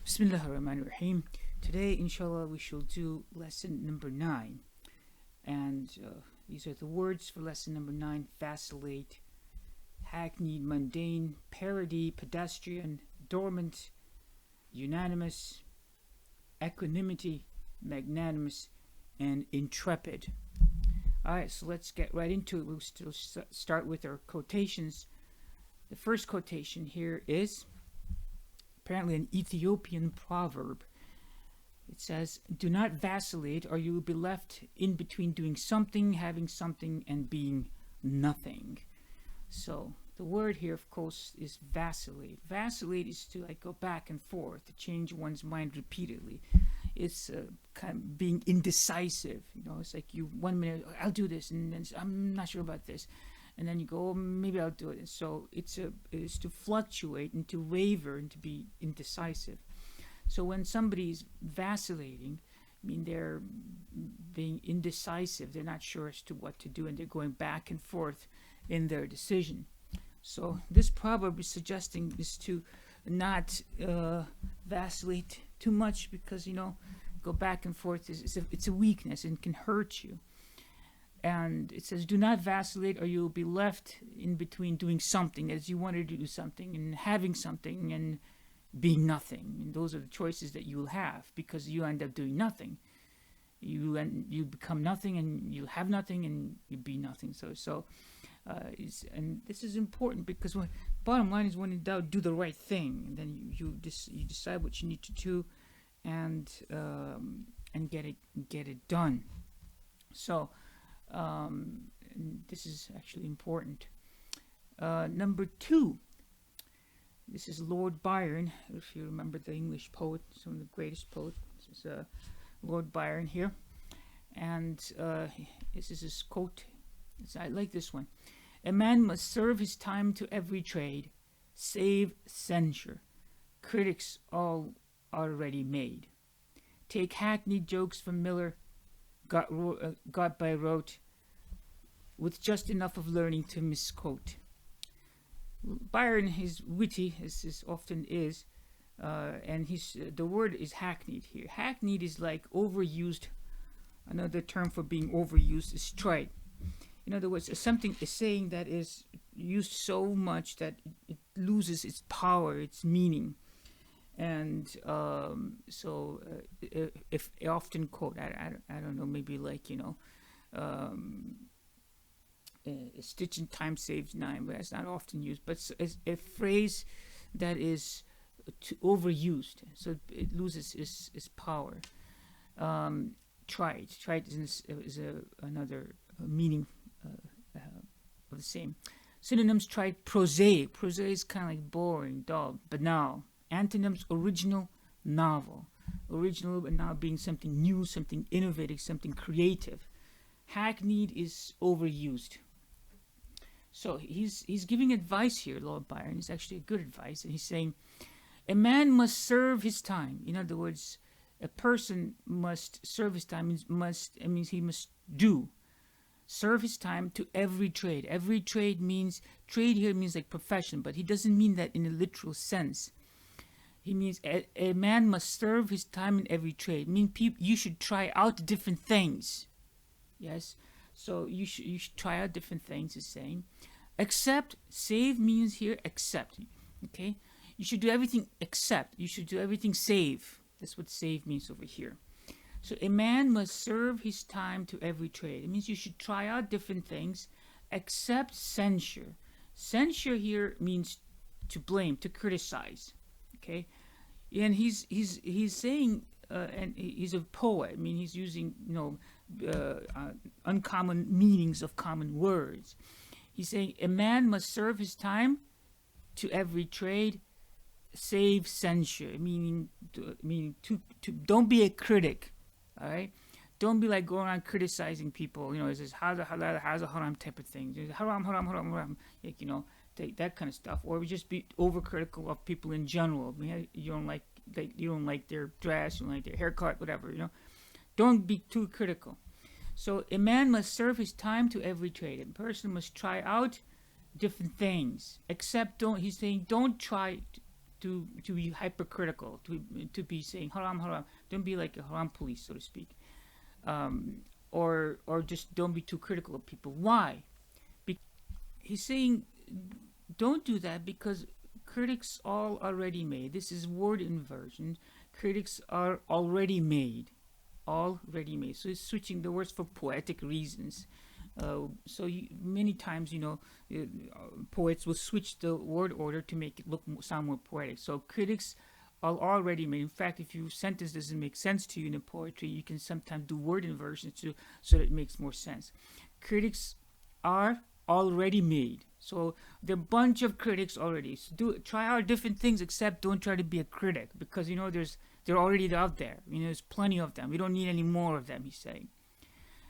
Bismillahirrahmanirrahim. Today, inshallah, we shall do lesson number 9. And these are the words for lesson number 9: vacillate, hackneyed, mundane, parody, pedestrian, dormant, unanimous, equanimity, magnanimous, and intrepid. Alright, so let's get right into it. We'll still start with our quotations. The first quotation here is apparently an Ethiopian proverb. It says, "Do not vacillate, or you will be left in between doing something, having something, and being nothing." So the word here, of course, is vacillate. Vacillate is to go back and forth, to change one's mind repeatedly. It's kind of being indecisive. It's like you 1 minute, I'll do this, and then I'm not sure about this. And then you go, maybe I'll do it. And so it is to fluctuate and to waver and to be indecisive. So when somebody's vacillating, they're being indecisive. They're not sure as to what to do, and they're going back and forth in their decision. So this proverb is suggesting is to not vacillate too much, because go back and forth it's a weakness and can hurt you. And it says, "Do not vacillate, or you will be left in between doing something," as you wanted to do something, and having something, and being nothing. And those are the choices that you will have, because you end up doing nothing. You become nothing, and you have nothing, and you be nothing. And this is important, because bottom line is, when in doubt, do the right thing, and then you decide what you need to do, and get it done. So. This is actually important. Number 2. This is Lord Byron. If you remember the English poet, some of the greatest poets. This is Lord Byron here. And this is his quote. I like this one. "A man must serve his time to every trade, save censure. Critics all already made. Take hackneyed jokes from Miller, got by rote, with just enough of learning to misquote." Byron is witty, as this often is, and the word is hackneyed here. Hackneyed is like overused. Another term for being overused is trite. In other words, a saying that is used so much that it loses its power, its meaning. And if I often quote, I don't know, maybe a stitch in time saves 9, but that's not often used. But it's a phrase that is overused, so it loses its power. Trite is another meaning of the same. Synonyms: trite, prosaic. Prosaic is kind of like boring, dull, banal. Antonyms: original, novel. Original, but now being something new, something innovative, something creative. Hackneyed is overused. So he's giving advice here, Lord Byron. It's actually a good advice, and he's saying, a man must serve his time. In other words, a person must serve his time. Means he must do. Serve his time to every trade. Every trade here means like profession, but he doesn't mean that in a literal sense. He means a man must serve his time in every trade. You should try out different things. Yes, so you should try out different things. He's saying, except, save means here accept. Okay, you should do everything except. You should do everything save. That's what save means over here. So a man must serve his time to every trade. It means you should try out different things, except censure. Censure here means to blame, to criticize. Okay, and he's saying, and he's a poet. He's using uncommon meanings of common words. He's saying a man must serve his time to every trade, save censure. Meaning to don't be a critic. All right, don't be like going around criticizing people. It's this haza halal, haza haram type of thing. Haram, haram, haram, haram. That kind of stuff, or just be overcritical of people in general. You don't like their dress, you don't like their haircut, whatever. Don't be too critical. So a man must serve his time to every trade. A person must try out different things. Except he's saying don't try to be hypercritical, to be saying haram haram. Don't be like a haram police, so to speak, or just don't be too critical of people. Why? He's saying don't do that because critics all already made. This is word inversion. Critics are already made. Already made. So he's switching the words for poetic reasons. Many times, poets will switch the word order to make it sound more poetic. So critics are already made. In fact, if your sentence doesn't make sense to you in a poetry, you can sometimes do word inversions so that it makes more sense. Critics are already made. So there are a bunch of critics already. So try out different things, except don't try to be a critic, because they're already out there. There's plenty of them. We don't need any more of them, he's saying.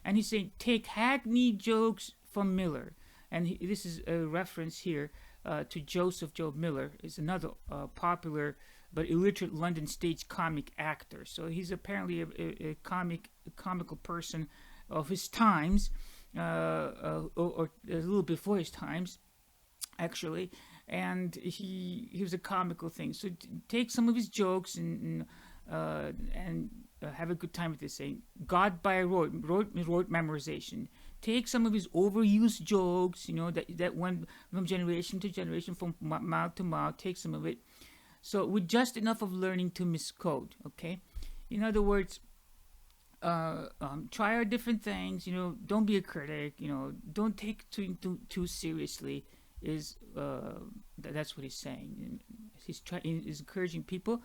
And he's saying, take hackneyed jokes from Miller. And this is a reference here to Joseph Job Miller. Is another popular but illiterate London stage comic actor. So he's apparently a comical person of his times, or a little before his times, actually. And he was a comical thing. So take some of his jokes and have a good time with this. Saying God by rote memorization. Take some of his overused jokes, that went from generation to generation, from mouth to mouth. Take some of it. So with just enough of learning to misquote. Okay, in other words, try out different things. Don't be a critic. Don't take too seriously. That's what he's saying. He's encouraging people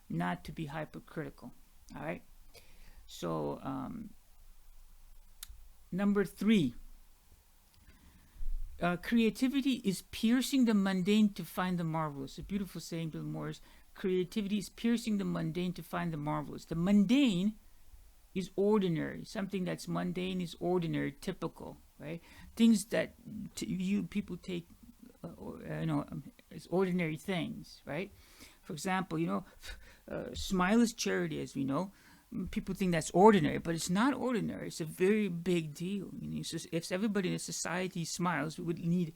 not to be hypercritical. All right. So number 3, creativity is piercing the mundane to find the marvelous. A beautiful saying, Bill Moore's. Creativity is piercing the mundane to find the marvelous. The mundane is ordinary. Something that's mundane is ordinary, typical, right? Things that people take, as ordinary things, right? For example, smile is charity, as we know. People think that's ordinary, but it's not ordinary. It's a very big deal. If everybody in a society smiles, we would need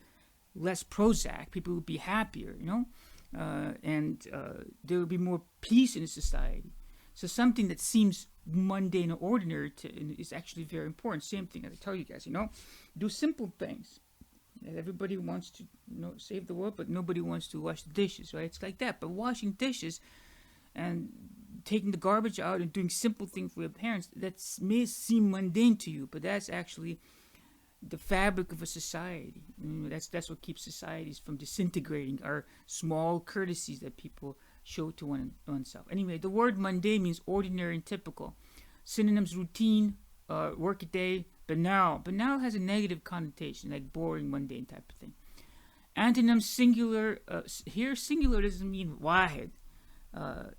less Prozac. People would be happier, and there would be more peace in a society. So something that seems mundane or ordinary is actually very important. Same thing as I tell you guys, do simple things. Everybody wants to save the world, but nobody wants to wash the dishes, right? It's like that. But washing dishes and taking the garbage out and doing simple things for your parents, that may seem mundane to you, but that's actually the fabric of a society. That's what keeps societies from disintegrating, are small courtesies that people show to oneself. Anyway, the word mundane means ordinary and typical. Synonyms: routine, workaday, banal. Banal has a negative connotation, like boring, mundane type of thing. Antonyms: singular. Here, singular doesn't mean wahid.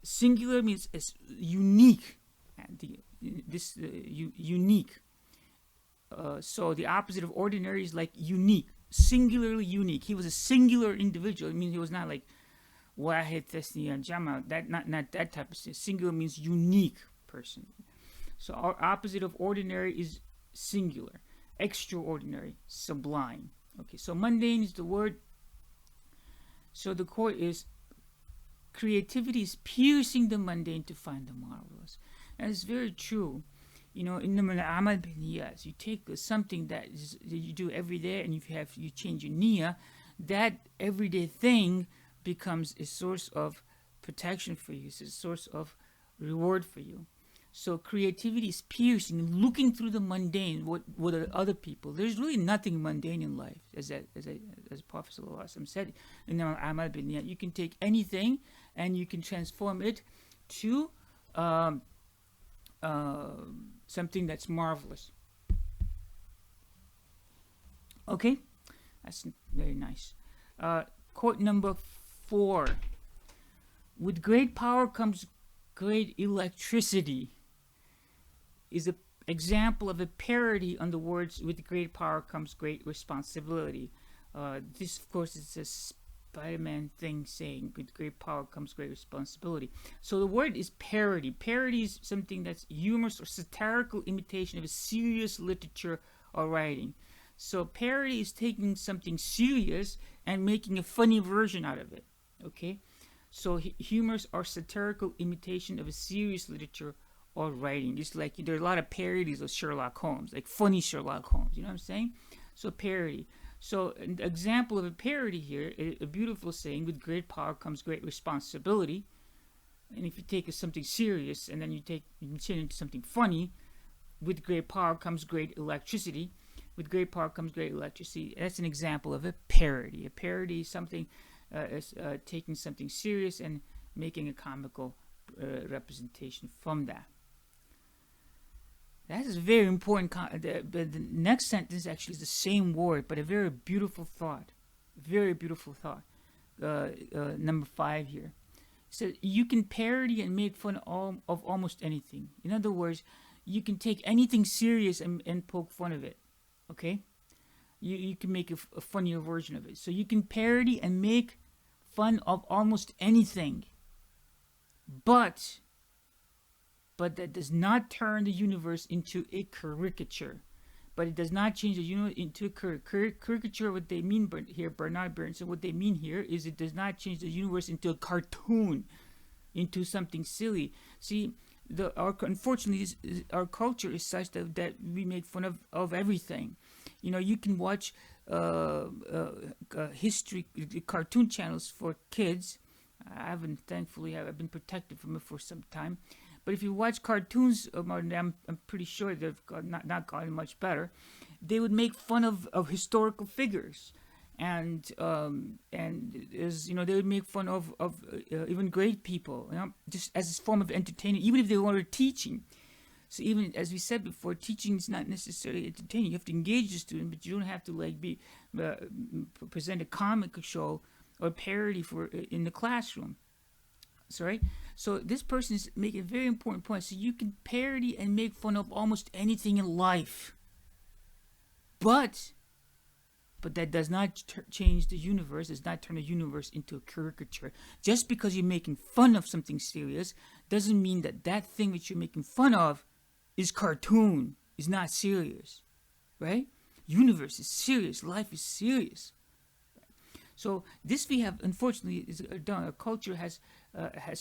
Singular means unique. Unique. So the opposite of ordinary is like unique, singularly unique. He was a singular individual. It means he was not like wahid, thesniya, jama. Not that type of thing. Singular means unique person. So our opposite of ordinary is singular. Extraordinary, sublime. Okay, so mundane is the word. So the quote is, creativity is piercing the mundane to find the marvelous. And it's very true. In the amal biniyas, you take something that you do every day and you change your niyyah, that everyday thing becomes a source of protection for you. It's a source of reward for you. So creativity is piercing, looking through the mundane, what are other people. There's really nothing mundane in life, as Prophet ﷺ said. In the amal biniyat, you can take anything and you can transform it to something that's marvelous. Okay, that's very nice. Quote number 4: with great power comes great electricity, is an example of a parody on the words, with great power comes great responsibility. This, of course, is a Spider-Man thing saying, with great power comes great responsibility. So the word is parody. Parody is something that's humorous or satirical imitation of a serious literature or writing. So parody is taking something serious and making a funny version out of it. Okay? So humors are satirical imitation of a serious literature or writing. Just like there are a lot of parodies of Sherlock Holmes, like funny Sherlock Holmes. You know what I'm saying? So parody. So an example of a parody here, a beautiful saying: "With great power comes great responsibility." And if you take something serious and then you turn it into something funny, with great power comes great electricity. With great power comes great electricity. That's an example of a parody. A parody is something taking something serious and making a comical representation from that. That is very important. The next sentence actually is the same word, but a very beautiful thought. Very beautiful thought. Number 5 here. So you can parody and make fun of almost anything. In other words, you can take anything serious and poke fun of it. Okay? You can make a funnier version of it. So you can parody and make fun of almost anything. But that does not turn the universe into a caricature. But it does not change the universe into a caricature. What they mean here, Bernard Berenson, what they mean here is it does not change the universe into a cartoon, into something silly. See, unfortunately, our culture is such that we make fun of everything. You know, you can watch history cartoon channels for kids. Thankfully, I've been protected from it for some time. But if you watch cartoons, I'm pretty sure they've not gotten much better. They would make fun of historical figures, and as you know, they would make fun of even great people, you know, just as a form of entertainment, even if they weren't teaching. So even as we said before, teaching is not necessarily entertaining. You have to engage the student, but you don't have to present a comic show or parody in the classroom. Sorry. So this person is making a very important point. So you can parody and make fun of almost anything in life, but that does not change the universe. Does not turn the universe into a caricature. Just because you're making fun of something serious doesn't mean that thing that you're making fun of is cartoon. Is not serious, right? Universe is serious. Life is serious. So this we have, unfortunately, is done. Our culture has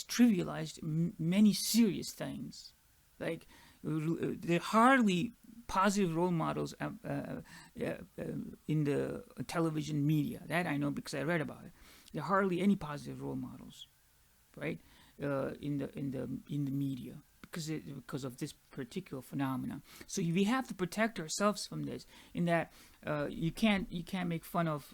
trivialized many serious things. Like there are hardly positive role models in the television media. That I know because I read about it. There are hardly any positive role models, right? In the media because of this particular phenomenon. So we have to protect ourselves from this. In that you can't make fun of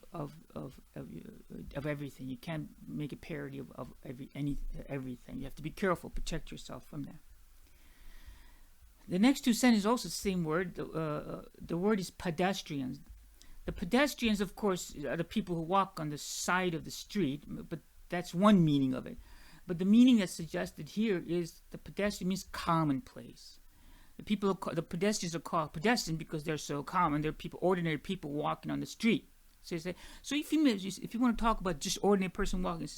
everything. You can't make a parody of everything. You have to be careful, protect yourself from that. The next two sentences also the same word. The word is pedestrians. The pedestrians, of course, are the people who walk on the side of the street, but that's one meaning of it. But the meaning that's suggested here is the pedestrian means commonplace. The pedestrians are called pedestrian because they're so common. They're ordinary people walking on the street. So if you want to talk about just ordinary person walking,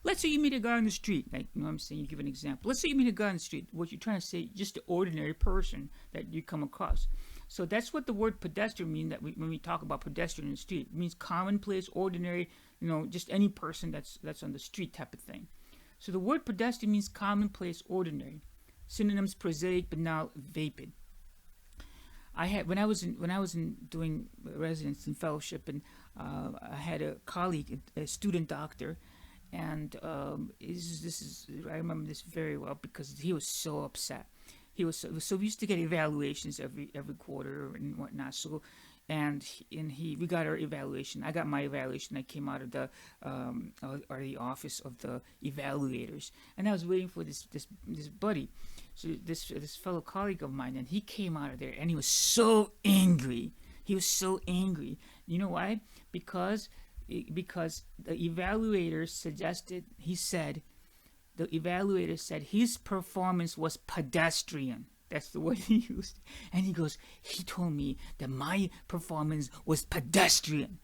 let's say you meet a guy on the street. Like, you know what I'm saying? You give an example. Let's say you meet a guy on the street. What you're trying to say, just an ordinary person that you come across. So that's what the word pedestrian means. When we talk about pedestrian in the street, it means commonplace, ordinary. You know, just any person that's on the street type of thing. So the word pedestrian means commonplace, ordinary. Synonyms: prosaic, banal, vapid. When I was doing residence and fellowship, and I had a colleague, a student doctor, and I remember this very well because he was so upset. So we used to get evaluations every quarter and whatnot. So we got our evaluation. I got my evaluation. I came out of the office of the evaluators, and I was waiting for this buddy, so this fellow colleague of mine, and he came out of there, and he was so angry. You know why? Because the evaluator said his performance was pedestrian. That's the word he used. And he told me that my performance was pedestrian.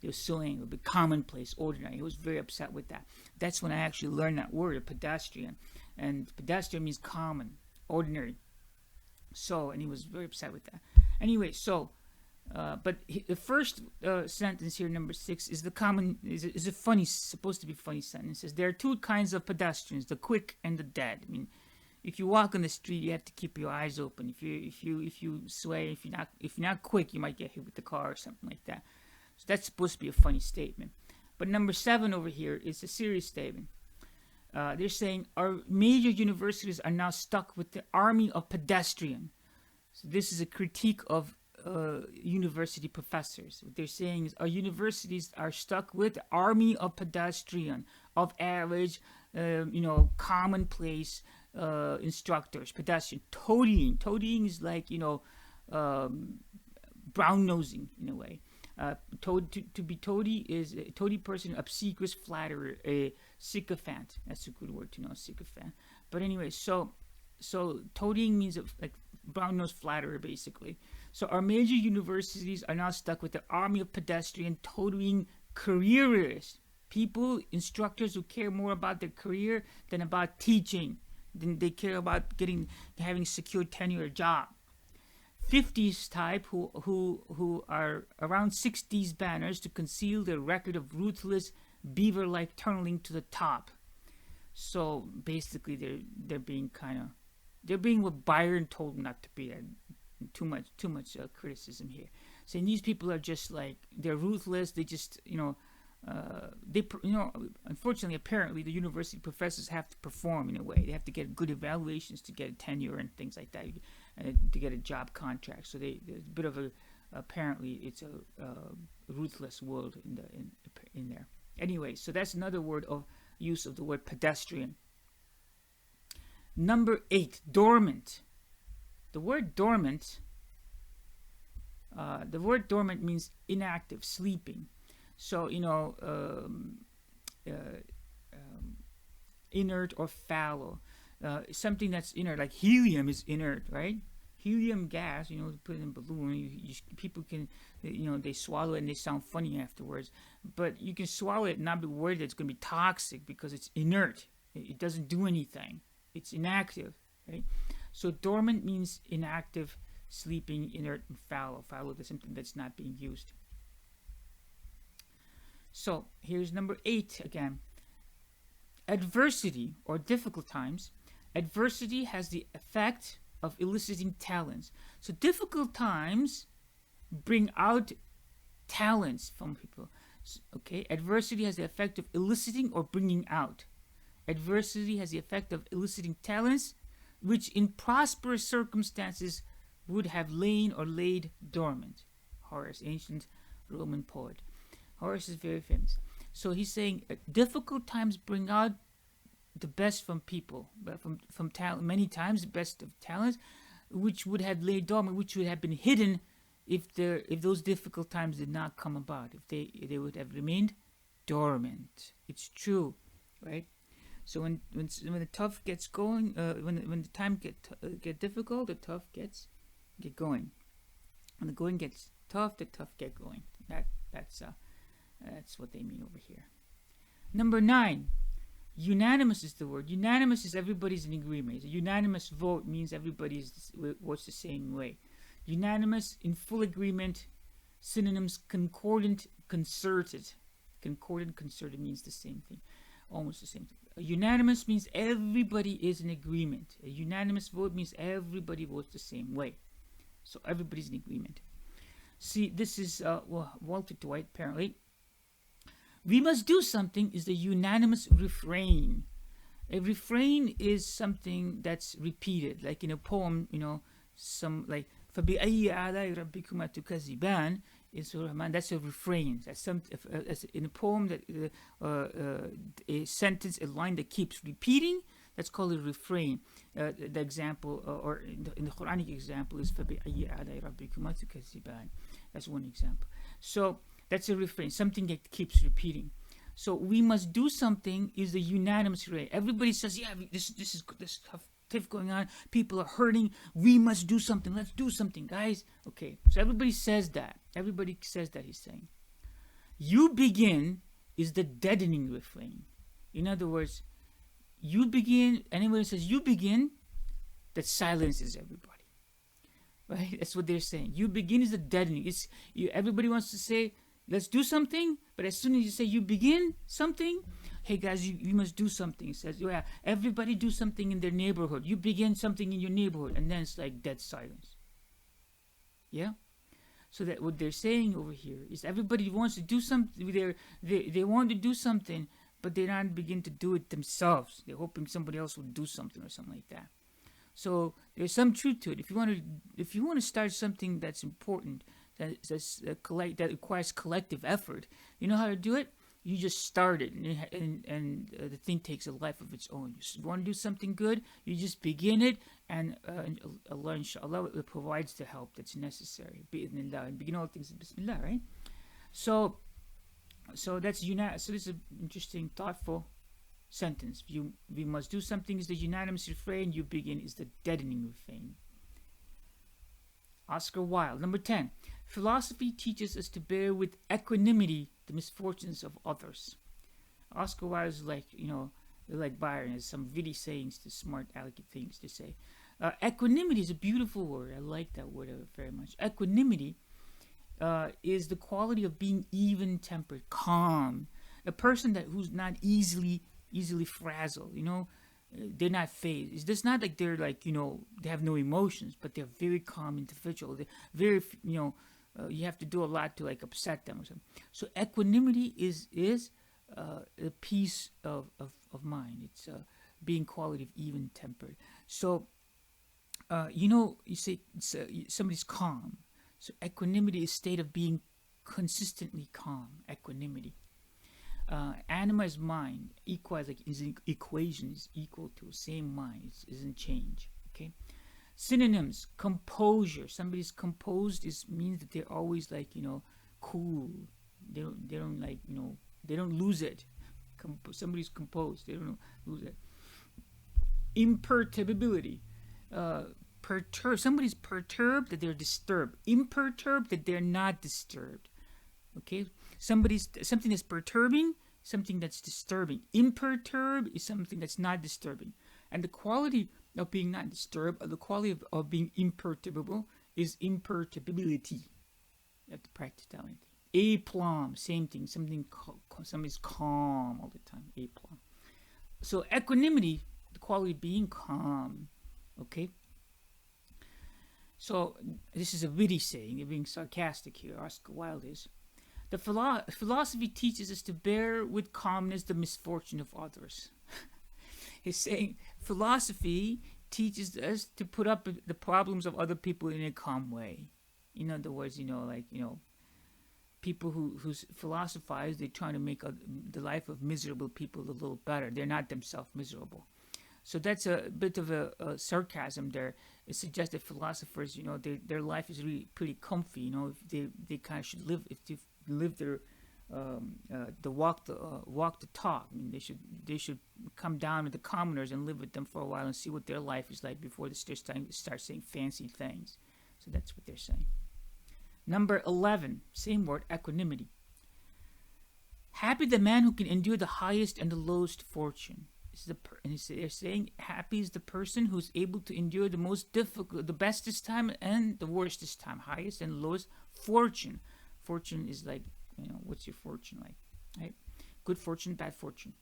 He was so angry, but commonplace, ordinary. He was very upset with that. That's when I actually learned that word, pedestrian. And pedestrian means common, ordinary. And he was very upset with that. Anyway, so The first sentence here, number 6, is the common is a funny, supposed to be funny sentence. It says there are two kinds of pedestrians: the quick and the dead. I mean, if you walk on the street, you have to keep your eyes open. If you sway, if you're not quick, you might get hit with the car or something like that. So that's supposed to be a funny statement. But number 7 over here is a serious statement. They're saying our major universities are now stuck with the army of pedestrian. So this is a critique of university professors. What they're saying is our universities are stuck with the army of pedestrian, of average, commonplace instructors. Pedestrian. Toadying is like, brown nosing in a way. To be toady is a toady person, obsequious flatterer, a sycophant. That's a good word to know, sycophant. But anyway, so toadying means like brown-nosed flatterer, basically. So our major universities are now stuck with the army of pedestrian, toadying careerists, people, instructors who care more about their career than about teaching. Then they care about having secured tenure or job. 50s type who are around 60s banners to conceal their record of ruthless beaver-like tunneling to the top. So basically they're being what Byron told them not to be. Too much criticism here, saying these people are just like, they're ruthless. They just unfortunately, apparently the university professors have to perform in a way. They have to get good evaluations to get a tenure and things like that, to get a job contract. So there's a bit of apparently it's a ruthless world in there. Anyway, so that's another word of use of the word pedestrian. Number 8, dormant. The word dormant means inactive, sleeping. So, inert or fallow. Something that's inert, like helium is inert, right? Helium gas, put it in a balloon. People can, they swallow it and they sound funny afterwards. But you can swallow it and not be worried that it's going to be toxic because it's inert. It doesn't do anything. It's inactive, right? So dormant means inactive, sleeping, inert, and fallow. Fallow is something that's not being used. So here's number 8 again. Adversity or difficult times. Adversity has the effect of eliciting talents. So difficult times bring out talents from people. Okay, adversity has the effect of eliciting or bringing out. Adversity has the effect of eliciting talents which in prosperous circumstances would have laid dormant. Horace, ancient Roman poet. Horace is very famous. So he's saying difficult times bring out the best from people, but from talent, many times the best of talents, which would have laid dormant, which would have been hidden if those difficult times did not come about, if they would have remained dormant. It's true, right? So when the tough gets going, when the time get difficult, the tough get going. When the going gets tough, the tough get going. That's what they mean over here. Number 9, unanimous is the word. Unanimous is everybody's in agreement. A unanimous vote means everybody votes the same way. Unanimous, in full agreement. Synonyms: concordant, concerted. Concordant, concerted means the same thing, almost the same thing. A unanimous means everybody is in agreement. A unanimous vote means everybody votes the same way. So everybody's in agreement. See, this is Walter Dwight, apparently. We must do something is the unanimous refrain. A refrain is something that's repeated, like in a poem, some like فَبِأَيِّ آلَاءِ رَبِّكُمَا تُكَذِّبَانِ is that's a refrain. That's in a poem that a sentence, a line that keeps repeating. That's called a refrain. The example, or in the Quranic example, is فَبِأَيِّ آلَاءِ رَبِّكُمَا تُكَذِّبَانِ. That's one example. So that's a refrain, something that keeps repeating. So we must do something is the unanimous refrain. Everybody says, yeah, this is tough going on. People are hurting. We must do something. Let's do something, guys. Okay, so everybody says that. Everybody says that, he's saying. You begin is the deadening refrain. In other words, you begin, anyone who says you begin, that silences everybody. right? That's what they're saying. You begin is the deadening. Everybody wants to say, let's do something, but as soon as you say you begin something, hey guys, you must do something. It says, yeah, everybody do something in their neighborhood. You begin something in your neighborhood, and then it's like dead silence. Yeah? So that what they're saying over here is everybody wants to do something. They want to do something, but they don't begin to do it themselves. They're hoping somebody else will do something or something like that. So there's some truth to it. If you want to start something that's important, that requires collective effort, you know how to do it. You just start it, and the thing takes a life of its own. You want to do something good, you just begin it, and Allah provides the help that's necessary. And begin all things with Bismillah, right? So that's unanimous. So this is an interesting, thoughtful sentence. We must do something is the unanimous refrain. You begin is the deadening refrain. Oscar Wilde. Number 10. Philosophy teaches us to bear with equanimity the misfortunes of others. Oscar Wilde is like Byron, has some witty sayings, to smart, elegant things to say. Equanimity is a beautiful word. I like that word very much. Equanimity is the quality of being even-tempered, calm. A person who's not easily frazzled, they're not phased. It's just not like they're they have no emotions, but they're very calm individual. They're very, you have to do a lot to upset them or something. So equanimity is a peace of mind. It's being quality of even tempered. So, you say somebody's calm. So equanimity is a state of being consistently calm. Equanimity. Anima is mind. Equa is equation is equal to same mind. It doesn't change. Okay. Synonyms: composure. Somebody's composed means that they're always cool. They don't lose it. Somebody's composed. They don't lose it. Imperturbability. Somebody's perturbed, that they're disturbed. Imperturbed, that they're not disturbed. Okay, something that's perturbing, something that's disturbing. Imperturbed is something that's not disturbing, and the quality of being not disturbed, or the quality of being imperturbable, is imperturbability. You have to practice that one. Aplomb, same thing. Somebody's calm all the time. Aplomb. So equanimity, the quality of being calm. Okay. So this is a witty saying. They're being sarcastic here. Oscar Wilde is. The philosophy teaches us to bear with calmness the misfortune of others. He's saying philosophy teaches us to put up the problems of other people in a calm way. In other words, people who philosophize, they're trying to make the life of miserable people a little better. They're not themselves miserable. So that's a bit of a sarcasm there. It suggests that philosophers, their life is really pretty comfy. They kind of should live, if they live their walk the talk. I mean, they should come down with the commoners and live with them for a while and see what their life is like before they start saying fancy things. So that's what they're saying. Number 11, same word, equanimity. Happy the man who can endure the highest and the lowest fortune. They're saying happy is the person who's able to endure the most difficult, the bestest time and the worstest time, highest and lowest fortune. Fortune is what's your fortune like, right? Good fortune, bad fortune.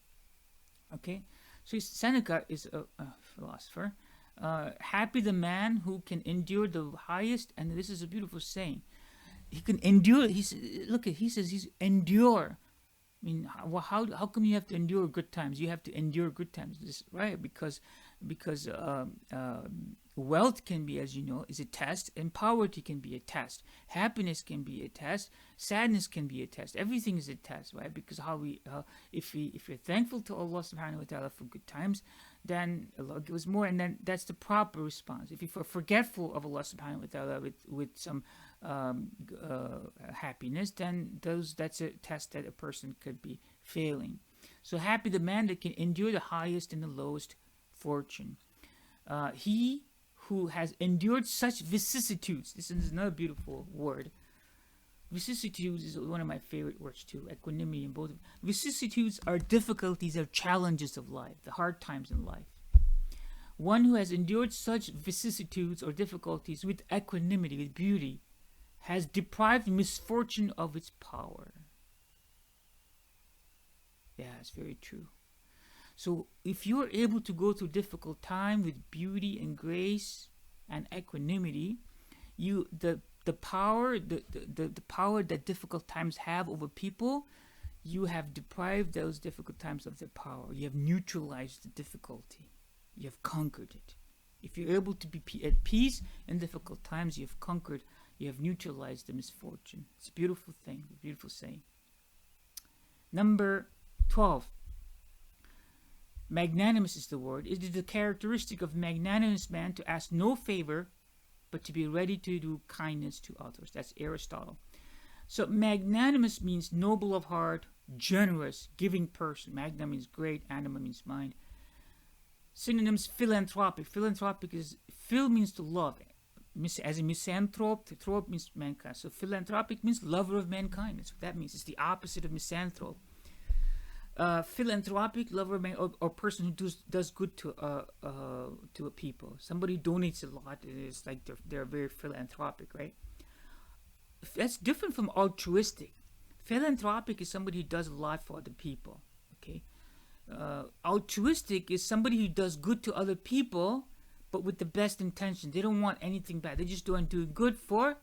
Okay, so Seneca is a philosopher. Happy the man who can endure the highest, and this is a beautiful saying. He can endure. He says he's endure. I mean, how come you have to endure good times? You have to endure good times, right? Because wealth can be, as you know, is a test, and poverty can be a test. Happiness can be a test. Sadness can be a test. Everything is a test, right? Because if you're thankful to Allah Subhanahu wa Taala for good times, then Allah gives more, and then that's the proper response. If you're forgetful of Allah Subhanahu wa Taala with some happiness, then that's a test that a person could be failing. So happy the man that can endure the highest and the lowest fortune. He who has endured such vicissitudes. This is another beautiful word. Vicissitudes is one of my favorite words too. Equanimity in both. Vicissitudes are difficulties or challenges of life, the hard times in life. One who has endured such vicissitudes or difficulties with equanimity, with beauty, has deprived misfortune of its power. Yeah, it's very true. So if you are able to go through difficult time with beauty and grace and equanimity, the power the power that difficult times have over people, you have deprived those difficult times of their power. You have neutralized the difficulty. You have conquered it. If you're able to be at peace in difficult times, you have conquered, you have neutralized the misfortune. It's a beautiful thing, a beautiful saying. Number 12. Magnanimous is the word. It is the characteristic of magnanimous man to ask no favor, but to be ready to do kindness to others. That's Aristotle. So magnanimous means noble of heart, generous, giving person. Magna means great, anima means mind. Synonyms: philanthropic. Philanthropic is, phil means to love, as a misanthrope. Throp means mankind. So philanthropic means lover of mankind. That's what that means. It's the opposite of misanthrope. Philanthropic, lover of man, or person who does good to a people. Somebody who donates a lot. It's like they're very philanthropic, right? That's different from altruistic. Philanthropic is somebody who does a lot for other people. Okay. Altruistic is somebody who does good to other people, but with the best intention. They don't want anything bad. They just don't do good for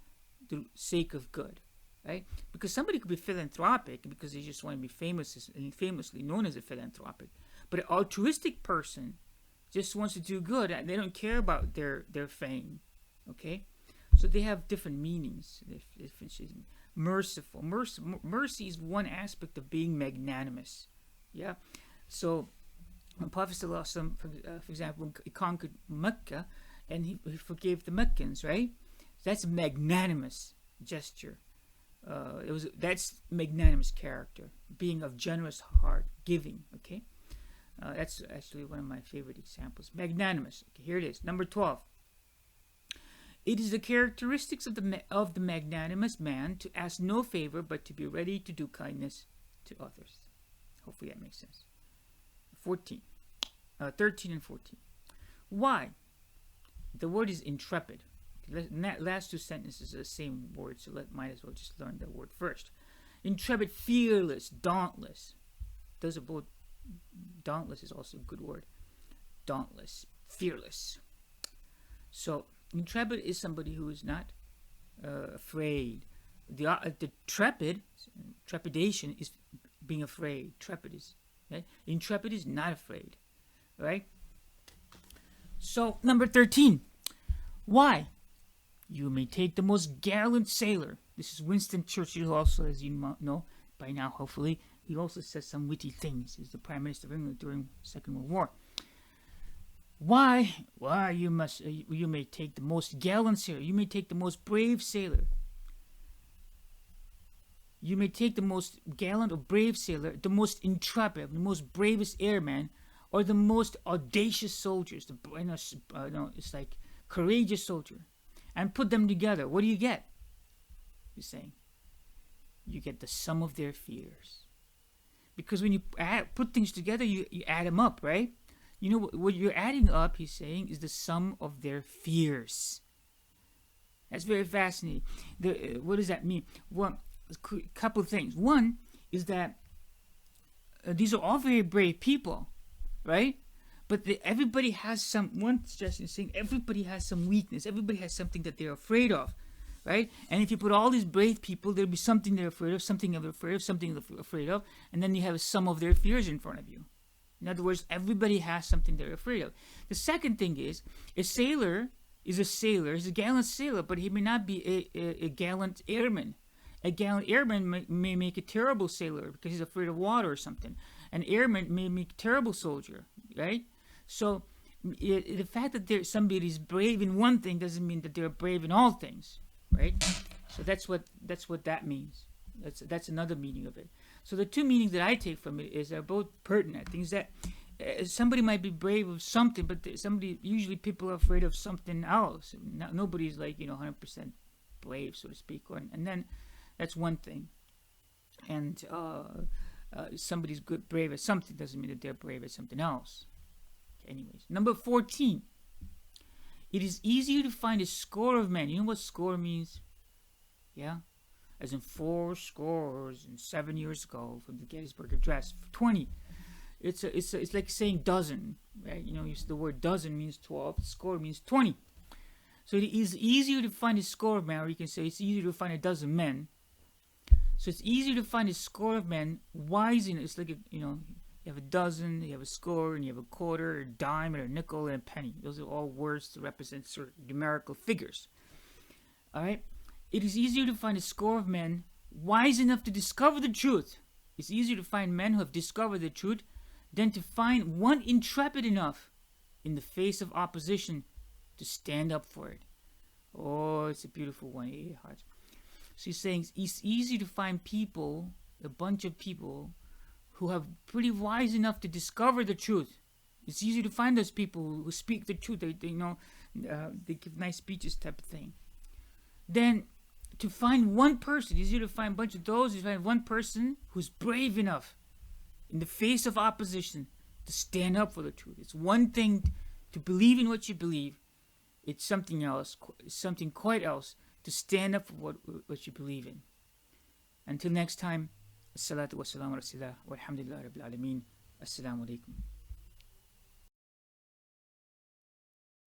the sake of good, right? Because somebody could be philanthropic because they just want to be famous and famously known as a philanthropic. But an altruistic person just wants to do good, and they don't care about their fame, okay? So they have different meanings. Merciful. Mercy is one aspect of being magnanimous, yeah? So, when Prophet ﷺ, for example, he conquered Mecca and he forgave the Meccans, right? That's a magnanimous gesture. That's magnanimous character, being of generous heart, giving. Okay, that's actually one of my favorite examples. Magnanimous. Okay, here it is. Number 12. It is the characteristics of the magnanimous man to ask no favor, but to be ready to do kindness to others. Hopefully that makes sense. 13 and 14. Why? The word is intrepid. Last two sentences are the same word, so might as well just learn the word first. Intrepid, fearless, dauntless. Those are both. Dauntless is also a good word. Dauntless, fearless. So intrepid is somebody who is not afraid. The trepidation is being afraid. Trepid is. Okay? Intrepid is not afraid, right? So, number 13. Why? You may take the most gallant sailor. This is Winston Churchill also, as you know by now, hopefully. He also says some witty things. He's the Prime Minister of England during the Second World War. Why you may take the most gallant sailor. You may take the most brave sailor. You may take the most gallant or brave sailor, the most intrepid, the most bravest airman, or the most audacious soldiers. It's like courageous soldier, and put them together. What do you get? He's saying, you get the sum of their fears. Because when you put things together, you add them up, right? You know what you're adding up, he's saying, is the sum of their fears. That's very fascinating. What does that mean? Well, a couple of things. One is that these are all very brave people, right? But everybody has one suggestion is saying everybody has some weakness. Everybody has something that they're afraid of, right? And if you put all these brave people, there'll be something they're afraid of, something they're afraid of, something they're afraid of, and then you have a sum of their fears in front of you. In other words, everybody has something they're afraid of. The second thing is, a sailor is a sailor. He's a gallant sailor, but he may not be a gallant airman. A gallant airman may make a terrible sailor because he's afraid of water or something. An airman may make a terrible soldier, right? So the fact that somebody's brave in one thing doesn't mean that they're brave in all things, right? So that's what that means. That's another meaning of it. So the two meanings that I take from it is they're both pertinent. Things that somebody might be brave of something, but usually people are afraid of something else. Nobody's like 100% brave, so to speak. And then that's one thing. And somebody's brave at something doesn't mean that they're brave at something else. Anyways, number 14. It is easier to find a score of men. You know what score means? Yeah? As in 4 scores and 7 years ago from the Gettysburg Address. 20. It's like saying dozen, right? You know, the word dozen means 12. Score means 20. So it is easier to find a score of men, or you can say it's easier to find a dozen men. So it's easier to find a score of men wise enough. It's like, you have a dozen, you have a score, and you have a quarter, a dime, and a nickel, and a penny. Those are all words to represent certain numerical figures. Alright? It is easier to find a score of men wise enough to discover the truth. It's easier to find men who have discovered the truth than to find one intrepid enough in the face of opposition to stand up for it. Oh, it's a beautiful one. So he's saying it's easy to find people, a bunch of people, who have pretty wise enough to discover the truth. It's easy to find those people who speak the truth. They give nice speeches type of thing. Then to find one person, it's easier to find a bunch of those. You find one person who's brave enough in the face of opposition to stand up for the truth. It's one thing to believe in what you believe. It's something else, something quite else, to stand up for what you believe in. Until next time, as-salatu wa-salamu ala rasulillah, walhamdulillah rabbil alameen. Assalamu alaikum.